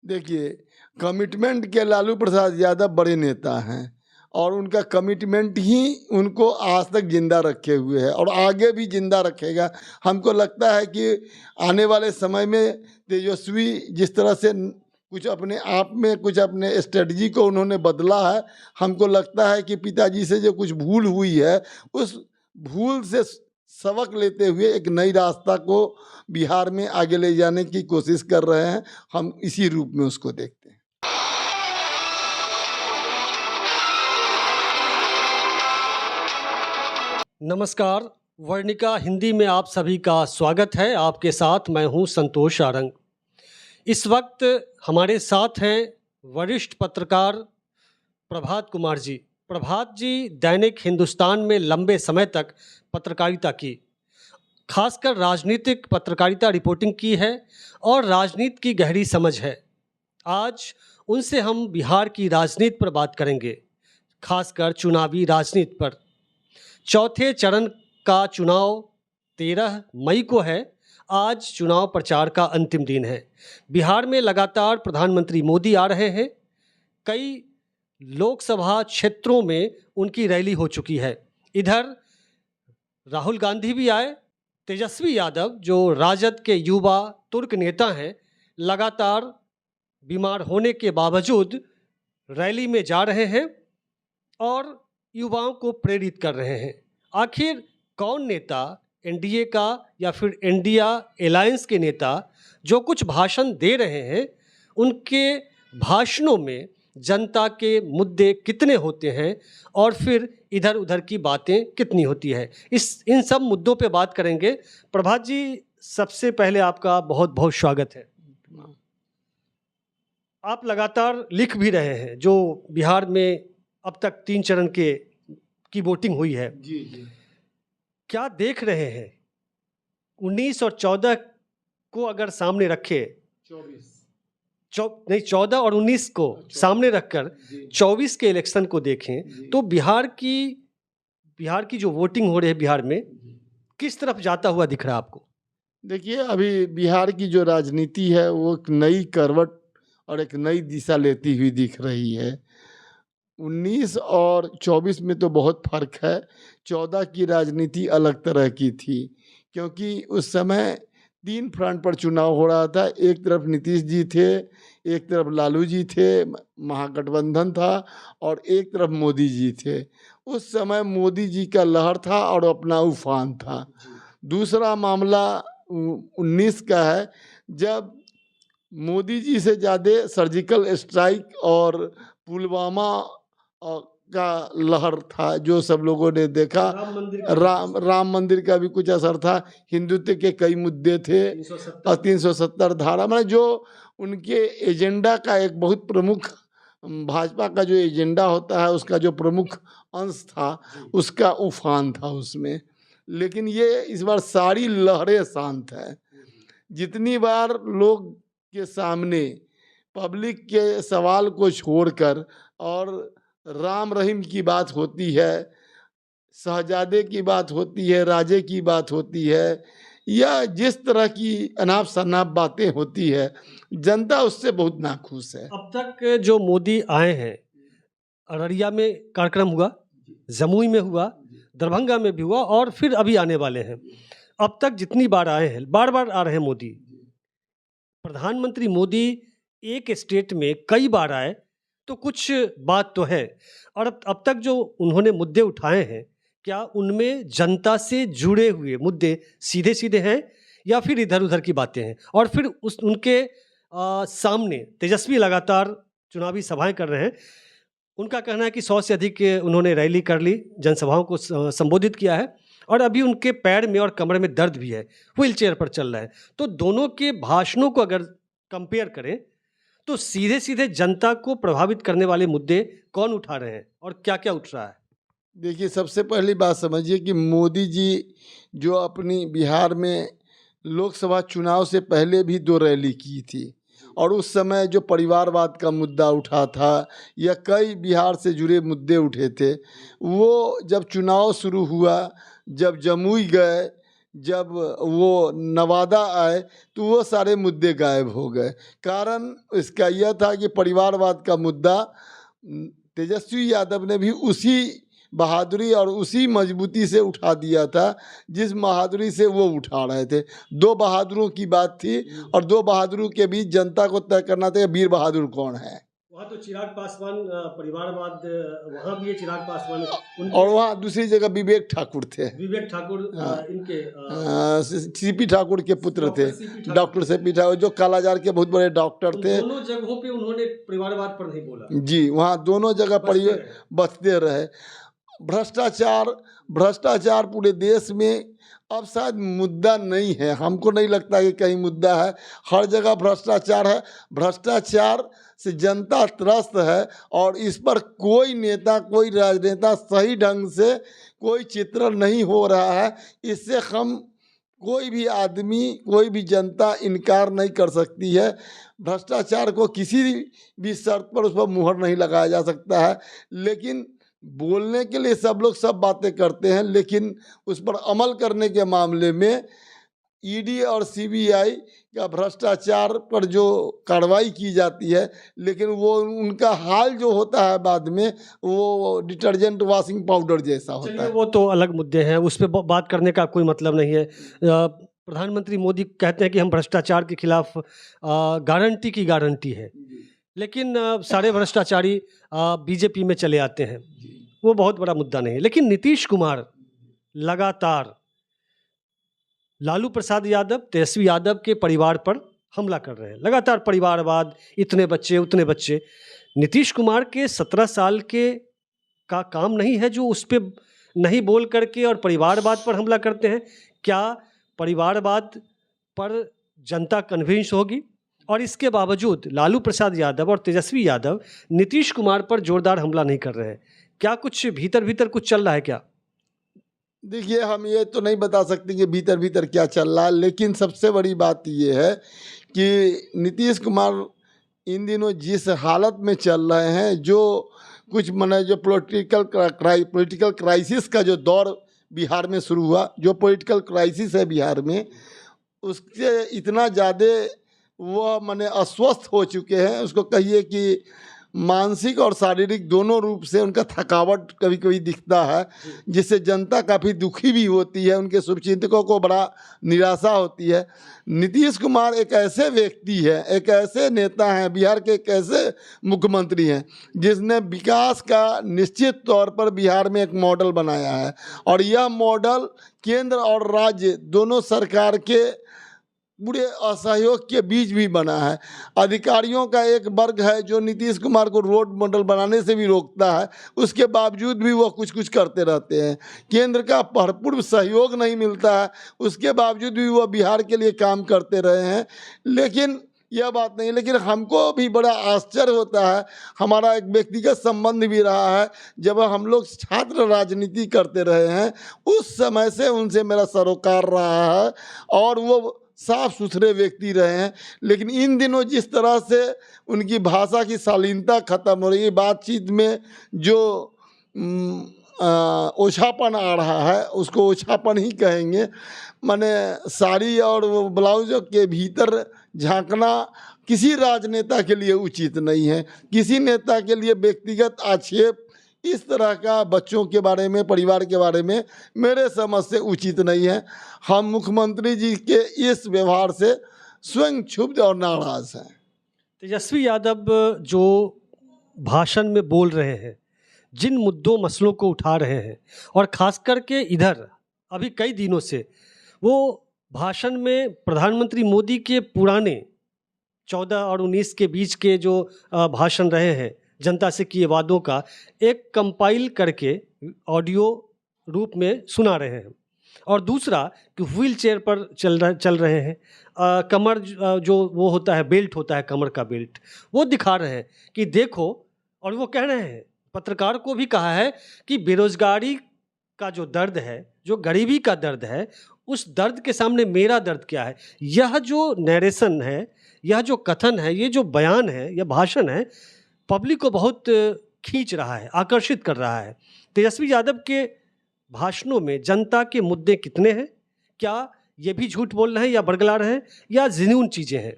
देखिए, कमिटमेंट के लालू प्रसाद यादव बड़े नेता हैं और उनका कमिटमेंट ही उनको आज तक जिंदा रखे हुए है और आगे भी जिंदा रखेगा। हमको लगता है कि आने वाले समय में तेजस्वी जिस तरह से कुछ अपने आप में कुछ अपने स्ट्रेटजी को उन्होंने बदला है, हमको लगता है कि पिताजी से जो कुछ भूल हुई है उस भूल से सबक लेते हुए एक नई रास्ता को बिहार में आगे ले जाने की कोशिश कर रहे हैं। हम इसी रूप में उसको देखते हैं। नमस्कार, वर्णिका हिंदी में आप सभी का स्वागत है। आपके साथ मैं हूं संतोष आरंग। इस वक्त हमारे साथ हैं वरिष्ठ पत्रकार प्रभात कुमार जी। प्रभात जी दैनिक हिंदुस्तान में लंबे समय तक पत्रकारिता की, खासकर राजनीतिक पत्रकारिता रिपोर्टिंग की है और राजनीति की गहरी समझ है। आज उनसे हम बिहार की राजनीति पर बात करेंगे, खासकर चुनावी राजनीति पर। चौथे चरण का चुनाव 13 मई को है। आज चुनाव प्रचार का अंतिम दिन है। बिहार में लगातार प्रधानमंत्री मोदी आ रहे हैं। कई लोकसभा क्षेत्रों में उनकी रैली हो चुकी है। इधर राहुल गांधी भी आए। तेजस्वी यादव जो राजद के युवा तुर्क नेता हैं, लगातार बीमार होने के बावजूद रैली में जा रहे हैं और युवाओं को प्रेरित कर रहे हैं। आखिर कौन नेता एनडीए का या फिर इंडिया अलायंस के नेता जो कुछ भाषण दे रहे हैं, उनके भाषणों में जनता के मुद्दे कितने होते हैं और फिर इधर उधर की बातें कितनी होती है, इन सब मुद्दों पे बात करेंगे। प्रभात जी, सबसे पहले आपका बहुत बहुत स्वागत है। आप लगातार लिख भी रहे हैं जो बिहार में अब तक 3 चरण की वोटिंग हुई है। जी जी। क्या देख रहे हैं? 19 और 14 को अगर सामने रखे, 14 और 19 को सामने रखकर 24 के इलेक्शन को देखें तो बिहार की जो वोटिंग हो रही है बिहार में, किस तरफ जाता हुआ दिख रहा है आपको? देखिए, अभी बिहार की जो राजनीति है वो एक नई करवट और एक नई दिशा लेती हुई दिख रही है। 19 और 24 में तो बहुत फर्क है। 14 की राजनीति अलग तरह की थी, क्योंकि उस समय 3 फ्रंट पर चुनाव हो रहा था। एक तरफ नीतीश जी थे, एक तरफ लालू जी थे, महागठबंधन था, और एक तरफ मोदी जी थे। उस समय मोदी जी का लहर था और अपना उफान था। दूसरा मामला 19 का है, जब मोदी जी से ज़्यादा सर्जिकल स्ट्राइक और पुलवामा का लहर था, जो सब लोगों ने देखा। राम मंदिर का भी कुछ असर था। हिंदुत्व के कई मुद्दे थे, 370 धारा, मतलब जो उनके एजेंडा का एक बहुत प्रमुख, भाजपा का जो एजेंडा होता है उसका जो प्रमुख अंश था, उसका उफान था उसमें। लेकिन ये इस बार सारी लहरें शांत है। जितनी बार लोग के सामने पब्लिक के सवाल को छोड़कर और राम रहीम की बात होती है, शहजादे की बात होती है, राजे की बात होती है, या जिस तरह की अनाप शनाप बातें होती है, जनता उससे बहुत नाखुश है। अब तक जो मोदी आए हैं, अररिया में कार्यक्रम हुआ, जमुई में हुआ, दरभंगा में भी हुआ और फिर अभी आने वाले हैं। अब तक जितनी बार आए हैं, बार बार आ रहे हैं मोदी। प्रधानमंत्री मोदी एक स्टेट में कई बार आए तो कुछ बात तो है। और अब तक जो उन्होंने मुद्दे उठाए हैं, क्या उनमें जनता से जुड़े हुए मुद्दे सीधे सीधे हैं या फिर इधर उधर की बातें हैं? और फिर उनके सामने तेजस्वी लगातार चुनावी सभाएं कर रहे हैं। उनका कहना है कि 100 से अधिक उन्होंने रैली कर ली, जनसभाओं को संबोधित किया है और अभी उनके पैर में और कमर में दर्द भी है, व्हील चेयर पर चल रहा है। तो दोनों के भाषणों को अगर कंपेयर करें तो सीधे सीधे जनता को प्रभावित करने वाले मुद्दे कौन उठा रहे हैं और क्या क्या उठ रहा है? देखिए, सबसे पहली बात समझिए कि मोदी जी जो अपनी बिहार में लोकसभा चुनाव से पहले भी 2 रैली की थी और उस समय जो परिवारवाद का मुद्दा उठा था या कई बिहार से जुड़े मुद्दे उठे थे, वो जब चुनाव शुरू हुआ, जब जमुई गए, जब वो नवादा आए तो वो सारे मुद्दे गायब हो गए। कारण इसका यह था कि परिवारवाद का मुद्दा तेजस्वी यादव ने भी उसी बहादुरी और उसी मजबूती से उठा दिया था जिस बहादुरी से वो उठा रहे थे। दो बहादुरों की बात थी और दो बहादुरों के बीच जनता को तय करना था कि वीर बहादुर कौन है। वहाँ तो चिराग पासवान परिवारवाद, वहाँ भी ये चिराग पासवान और वहाँ दूसरी जगह विवेक ठाकुर थे। विवेक ठाकुर इनके सीपी ठाकुर के पुत्र थे, डॉक्टर सीपी ठाकुर, जो कालाजार के बहुत बड़े डॉक्टर थे। दोनों जगहों पे उन्होंने परिवारवाद पर नहीं बोला जी, वहाँ दोनों जगह बचते रहे। भ्रष्टाचार पूरे देश में अब शायद मुद्दा नहीं है, हमको नहीं लगता कि कहीं मुद्दा है। हर जगह भ्रष्टाचार है, भ्रष्टाचार से जनता त्रस्त है और इस पर कोई नेता, कोई राजनेता सही ढंग से कोई चित्रण नहीं हो रहा है। इससे हम कोई भी आदमी, कोई भी जनता इनकार नहीं कर सकती है। भ्रष्टाचार को किसी भी शर्त पर उस पर मुहर नहीं लगाया जा सकता है। लेकिन बोलने के लिए सब लोग सब बातें करते हैं, लेकिन उस पर अमल करने के मामले में ईडी और सीबीआई का भ्रष्टाचार पर जो कार्रवाई की जाती है, लेकिन वो उनका हाल जो होता है बाद में वो डिटर्जेंट वॉशिंग पाउडर जैसा होता है। वो तो अलग मुद्दे हैं, उस पर बात करने का कोई मतलब नहीं है। प्रधानमंत्री मोदी कहते हैं कि हम भ्रष्टाचार के खिलाफ गारंटी की गारंटी है, लेकिन सारे भ्रष्टाचारी बीजेपी में चले आते हैं, वो बहुत बड़ा मुद्दा नहीं है। लेकिन नीतीश कुमार लगातार लालू प्रसाद यादव, तेजस्वी यादव के परिवार पर हमला कर रहे हैं, लगातार परिवारवाद, इतने बच्चे उतने बच्चे। नीतीश कुमार के 17 साल के का काम नहीं है जो उस पर नहीं बोल करके और परिवारवाद पर हमला करते हैं। क्या परिवारवाद पर जनता कन्विंस होगी? और इसके बावजूद लालू प्रसाद यादव और तेजस्वी यादव नीतीश कुमार पर जोरदार हमला नहीं कर रहे हैं। क्या कुछ भीतर भीतर कुछ चल रहा है क्या? देखिए, हम ये तो नहीं बता सकते कि भीतर भीतर क्या चल रहा है, लेकिन सबसे बड़ी बात ये है कि नीतीश कुमार इन दिनों जिस हालत में चल रहे हैं, जो कुछ माने जो पॉलिटिकल क्राइसिस का जो दौर बिहार में शुरू हुआ, जो पॉलिटिकल क्राइसिस है बिहार में, उससे इतना ज़्यादा वह माने अस्वस्थ हो चुके हैं। उसको कहिए कि मानसिक और शारीरिक दोनों रूप से उनका थकावट कभी कभी दिखता है, जिससे जनता काफ़ी दुखी भी होती है, उनके शुभचिंतकों को बड़ा निराशा होती है। नीतीश कुमार एक ऐसे व्यक्ति है, एक ऐसे नेता हैं, बिहार के एक ऐसे मुख्यमंत्री हैं जिसने विकास का निश्चित तौर पर बिहार में एक मॉडल बनाया है, और यह मॉडल केंद्र और राज्य दोनों सरकार के पूरे असहयोग के बीच भी बना है। अधिकारियों का एक वर्ग है जो नीतीश कुमार को रोड मॉडल बनाने से भी रोकता है, उसके बावजूद भी वह कुछ कुछ करते रहते हैं। केंद्र का भरपूर सहयोग नहीं मिलता है, उसके बावजूद भी वह बिहार के लिए काम करते रहे हैं। लेकिन यह बात नहीं, लेकिन हमको भी बड़ा आश्चर्य होता है। हमारा एक व्यक्तिगत संबंध भी रहा है, जब हम लोग छात्र राजनीति करते रहे हैं उस समय से उनसे मेरा सरोकार रहा है और वो साफ सुथरे व्यक्ति रहे हैं। लेकिन इन दिनों जिस तरह से उनकी भाषा की शालीनता खत्म हो रही है, बातचीत में जो ओछापन आ रहा है, उसको ओछापन ही कहेंगे। माने साड़ी और वो ब्लाउजों के भीतर झांकना किसी राजनेता के लिए उचित नहीं है। किसी नेता के लिए व्यक्तिगत आक्षेप इस तरह का बच्चों के बारे में, परिवार के बारे में मेरे समझ से उचित नहीं है। हम मुख्यमंत्री जी के इस व्यवहार से स्वयं क्षुब्ध और नाराज हैं। तेजस्वी यादव जो भाषण में बोल रहे हैं, जिन मुद्दों मसलों को उठा रहे हैं, और ख़ास करके इधर अभी कई दिनों से वो भाषण में प्रधानमंत्री मोदी के पुराने 14 और 19 के बीच के जो भाषण रहे हैं, जनता से किए वादों का एक कंपाइल करके ऑडियो रूप में सुना रहे हैं। और दूसरा कि व्हील चेयर पर चल रहे हैं, कमर जो वो होता है, बेल्ट होता है, कमर का बेल्ट, वो दिखा रहे हैं कि देखो। और वो कह रहे हैं, पत्रकार को भी कहा है कि बेरोजगारी का जो दर्द है, जो गरीबी का दर्द है, उस दर्द के सामने मेरा दर्द क्या है। यह जो नरेशन है, यह जो कथन है, ये जो बयान है, यह भाषण है, पब्लिक को बहुत खींच रहा है, आकर्षित कर रहा है। तेजस्वी यादव के भाषणों में जनता के मुद्दे कितने हैं, क्या ये भी झूठ बोल रहे हैं या बरगला रहे हैं या जेन्युइन चीज़ें हैं?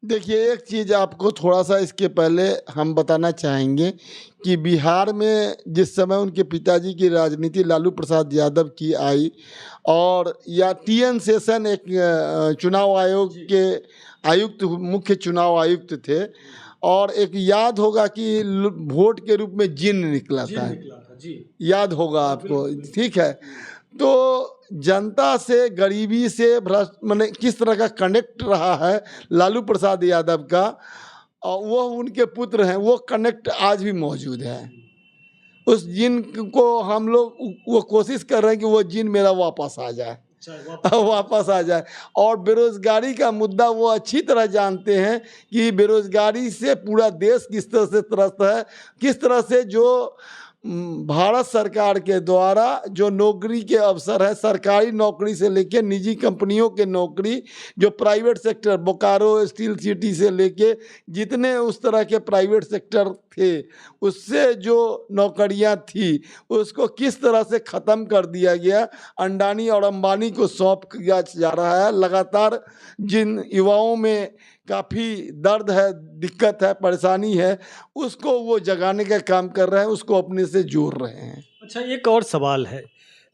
देखिए, एक चीज़ आपको थोड़ा-सा इसके पहले हम बताना चाहेंगे कि बिहार में जिस समय उनके पिताजी की राजनीति लालू प्रसाद यादव की आई और या टीएन शेषन एक चुनाव आयोग के आयुक्त मुख्य चुनाव आयुक्त थे और एक याद होगा कि वोट के रूप में जिन्न निकला था। जी। याद होगा आपको, ठीक है। तो जनता से, गरीबी से भ्रष्ट माने किस तरह का कनेक्ट रहा है लालू प्रसाद यादव का, और वो उनके पुत्र हैं, वो कनेक्ट आज भी मौजूद है। उस जिन को हम लोग वो कोशिश कर रहे हैं कि वो जिन मेरा वापस आ जाए, वापस आ जाए। और बेरोजगारी का मुद्दा वो अच्छी तरह जानते हैं कि बेरोजगारी से पूरा देश किस तरह से त्रस्त है, किस तरह से जो भारत सरकार के द्वारा जो नौकरी के अवसर है, सरकारी नौकरी से लेके निजी कंपनियों के नौकरी, जो private sector, Bokaro steel city से लेके जितने उस तरह के प्राइवेट सेक्टर थे, उससे जो नौकरियां थी उसको किस तरह से ख़त्म कर दिया गया, अंडानी और अंबानी को सौंप दिया जा रहा है। लगातार जिन युवाओं में काफ़ी दर्द है, दिक्कत है, परेशानी है, उसको वो जगाने का काम कर रहे हैं, उसको अपने से जोड़ रहे हैं। अच्छा, एक और सवाल है,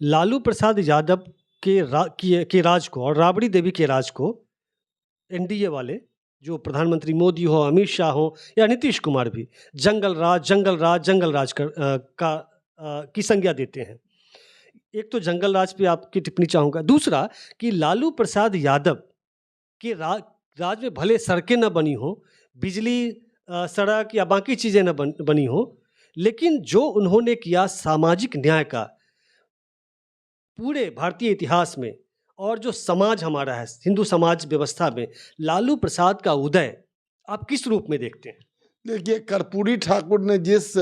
लालू प्रसाद यादव के राज को और राबड़ी देवी के राज को एनडीए वाले, जो प्रधानमंत्री मोदी हो, अमित शाह हो या नीतीश कुमार भी, जंगल राज की संज्ञा देते हैं। एक तो जंगल राज पे आपकी टिप्पणी चाहूँगा। दूसरा कि लालू प्रसाद यादव के राज में भले सड़कें न बनी हो, बिजली, सड़क या बाकी चीज़ें न बनी हो, लेकिन जो उन्होंने किया सामाजिक न्याय का पूरे भारतीय इतिहास में, और जो समाज हमारा है, हिंदू समाज व्यवस्था में लालू प्रसाद का उदय आप किस रूप में देखते हैं? देखिए, कर्पूरी ठाकुर ने जिस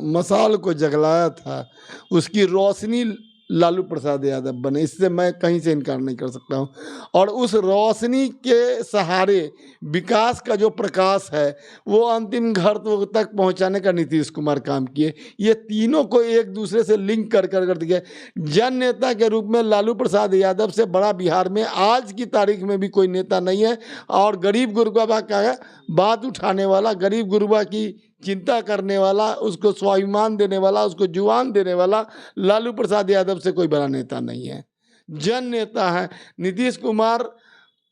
मसाल को जगलाया था, उसकी रोशनी लालू प्रसाद यादव बने, इससे मैं कहीं से इनकार नहीं कर सकता हूँ। और उस रोशनी के सहारे विकास का जो प्रकाश है वो अंतिम घर तक पहुँचाने का नीतीश कुमार काम किए। ये तीनों को एक दूसरे से लिंक कर दिया। जन नेता के रूप में लालू प्रसाद यादव से बड़ा बिहार में आज की तारीख में भी कोई नेता नहीं है। और गरीब गुरबा का बात उठाने वाला, गरीब गुरबा की चिंता करने वाला, उसको स्वाभिमान देने वाला, उसको जुबान देने वाला लालू प्रसाद यादव से कोई बड़ा नेता नहीं है। जन नेता है। नीतीश कुमार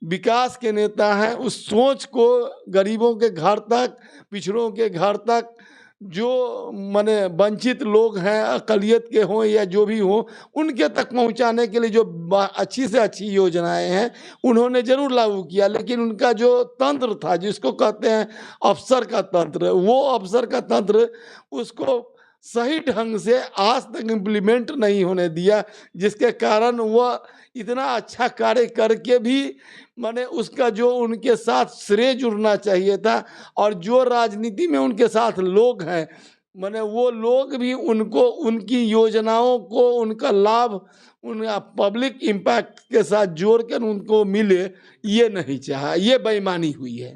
विकास के नेता हैं। उस सोच को गरीबों के घर तक, पिछड़ों के घर तक, जो माने वंचित लोग हैं, अकलियत के हों या जो भी हों, उनके तक पहुंचाने के लिए जो अच्छी से अच्छी योजनाएं हैं उन्होंने जरूर लागू किया। लेकिन उनका जो तंत्र था, जिसको कहते हैं अफसर का तंत्र, वो अफसर का तंत्र उसको सही ढंग से आज तक इम्प्लीमेंट नहीं होने दिया, जिसके कारण वह इतना अच्छा कार्य करके भी माने उसका जो उनके साथ श्रेय जुड़ना चाहिए था, और जो राजनीति में उनके साथ लोग हैं, माने वो लोग भी उनको, उनकी योजनाओं को, उनका लाभ उनका पब्लिक इम्पैक्ट के साथ जोड़कर उनको मिले, ये नहीं चाहा। ये बेईमानी हुई है।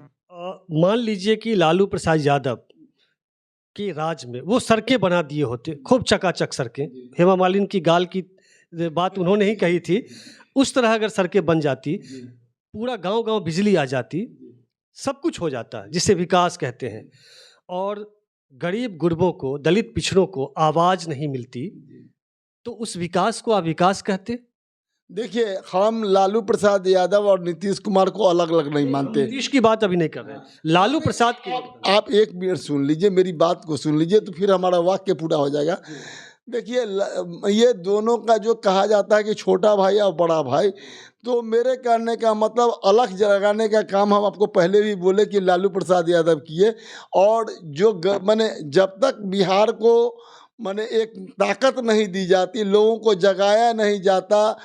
मान लीजिए कि लालू प्रसाद यादव के राज में वो सड़कें बना दिए होते, खूब चकाचक सड़कें, हेमा मालिनी की गाल की बात उन्होंने ही कही थी, उस तरह अगर सड़कें बन जाती, पूरा गांव-गांव बिजली आ जाती, सब कुछ हो जाता है जिसे विकास कहते हैं, और गरीब गुरबों को, दलित पिछड़ों को आवाज़ नहीं मिलती, तो उस विकास को आप विकास कहते? देखिए, हम लालू प्रसाद यादव और नीतीश कुमार को अलग अलग नहीं मानते। नीतीश की बात अभी नहीं कर रहे हैं, लालू प्रसाद की। आप एक मिनट सुन लीजिए, मेरी बात को सुन लीजिए, तो फिर हमारा वाक्य पूरा हो जाएगा। देखिए, ये दोनों का जो कहा जाता है कि छोटा भाई और बड़ा भाई, तो मेरे कहने का मतलब अलग जगाने का काम हम आपको पहले भी बोले कि लालू प्रसाद यादव किए। और जो माने जब तक बिहार को माने एक ताकत नहीं दी जाती, लोगों को जगाया नहीं जाता,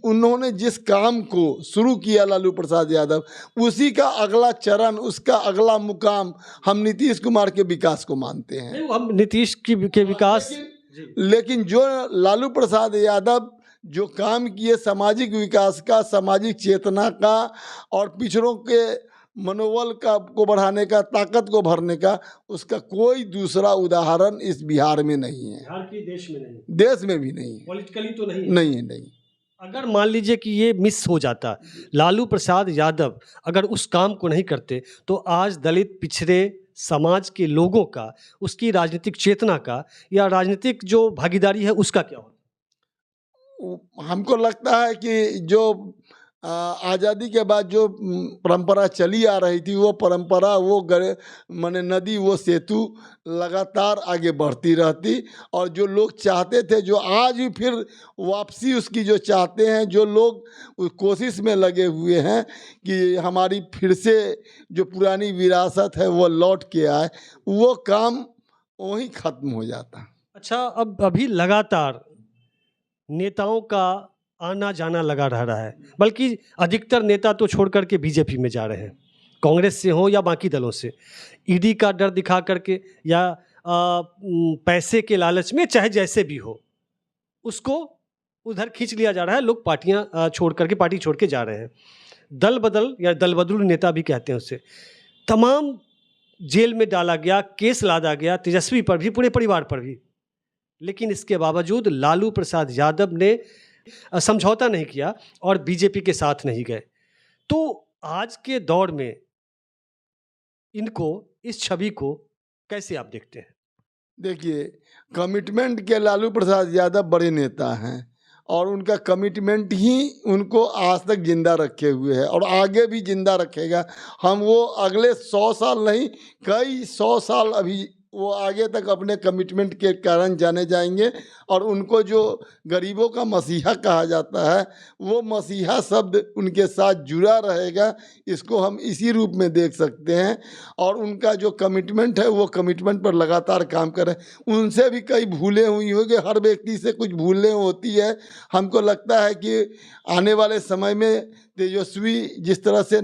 उन्होंने जिस काम को शुरू किया लालू प्रसाद यादव, उसी का अगला चरण, उसका अगला मुकाम हम नीतीश कुमार के विकास को मानते हैं। हम नीतीश के विकास, लेकिन जो लालू प्रसाद यादव जो काम किए सामाजिक विकास का, सामाजिक चेतना का, और पिछड़ों के मनोबल का को बढ़ाने का, ताकत को भरने का, उसका कोई दूसरा उदाहरण इस बिहार में नहीं है। बिहार की देश में नहीं, देश में भी नहीं, पॉलिटिकली तो नहीं नहीं है, नहीं। अगर मान लीजिए कि ये मिस हो जाता, लालू प्रसाद यादव अगर उस काम को नहीं करते, तो आज दलित पिछड़े समाज के लोगों का, उसकी राजनीतिक चेतना का या राजनीतिक जो भागीदारी है उसका क्या होता? हमको लगता है कि जो आज़ादी के बाद जो परंपरा चली आ रही थी, वो परंपरा, वो गरे माने नदी, वो सेतु लगातार आगे बढ़ती रहती। और जो लोग चाहते थे, जो आज भी फिर वापसी उसकी जो चाहते हैं, जो लोग उस कोशिश में लगे हुए हैं कि हमारी फिर से जो पुरानी विरासत है वो लौट के आए, वो काम वहीं ख़त्म हो जाता। अच्छा, अब अभी लगातार नेताओं का आना जाना लगा रह रहा है, बल्कि अधिकतर नेता तो छोड़ करके बीजेपी में जा रहे हैं, कांग्रेस से हो या बाकी दलों से, ईडी का डर दिखा करके या पैसे के लालच में, चाहे जैसे भी हो, उसको उधर खींच लिया जा रहा है। लोग पार्टियां छोड़ करके, पार्टी छोड़ के जा रहे हैं। दल बदल या दल बदलू नेता भी कहते हैं उसे, तमाम जेल में डाला गया, केस लादा गया, तेजस्वी पर भी, पूरे परिवार पर भी। लेकिन इसके बावजूद लालू प्रसाद यादव ने समझौता नहीं किया और बीजेपी के साथ नहीं गए। तो आज के दौर में इनको, इस छवि को कैसे आप देखते हैं? देखिए, कमिटमेंट के लालू प्रसाद यादव बड़े नेता हैं और उनका कमिटमेंट ही उनको आज तक जिंदा रखे हुए है और आगे भी जिंदा रखेगा। हम वो अगले 100 साल नहीं, कई 100 साल अभी वो आगे तक अपने कमिटमेंट के कारण जाने जाएंगे। और उनको जो गरीबों का मसीहा कहा जाता है, वो मसीहा शब्द उनके साथ जुड़ा रहेगा, इसको हम इसी रूप में देख सकते हैं। और उनका जो कमिटमेंट है, वो कमिटमेंट पर लगातार काम करें। उनसे भी कई भूलें हुई होंगी, हर व्यक्ति से कुछ भूलें होती है। हमको लगता है कि आने वाले समय में तेजस्वी जिस तरह से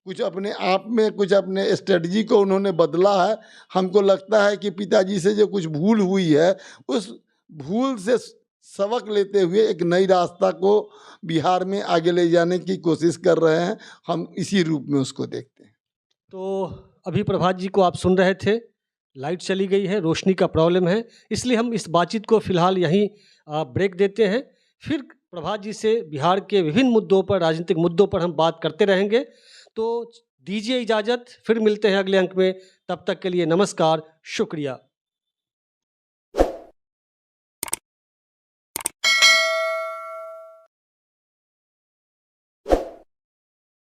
कुछ अपने आप में, कुछ अपने स्ट्रेटजी को उन्होंने बदला है, हमको लगता है कि पिताजी से जो कुछ भूल हुई है, उस भूल से सबक लेते हुए एक नई रास्ता को बिहार में आगे ले जाने की कोशिश कर रहे हैं। हम इसी रूप में उसको देखते हैं। तो अभी प्रभात जी को आप सुन रहे थे, लाइट चली गई है, रोशनी का प्रॉब्लम है, इसलिए हम इस बातचीत को फिलहाल यहीं ब्रेक देते हैं। फिर प्रभात जी से बिहार के विभिन्न मुद्दों पर, राजनीतिक मुद्दों पर हम बात करते रहेंगे। तो दीजिए इजाज़त, फिर मिलते हैं अगले अंक में। तब तक के लिए नमस्कार, शुक्रिया।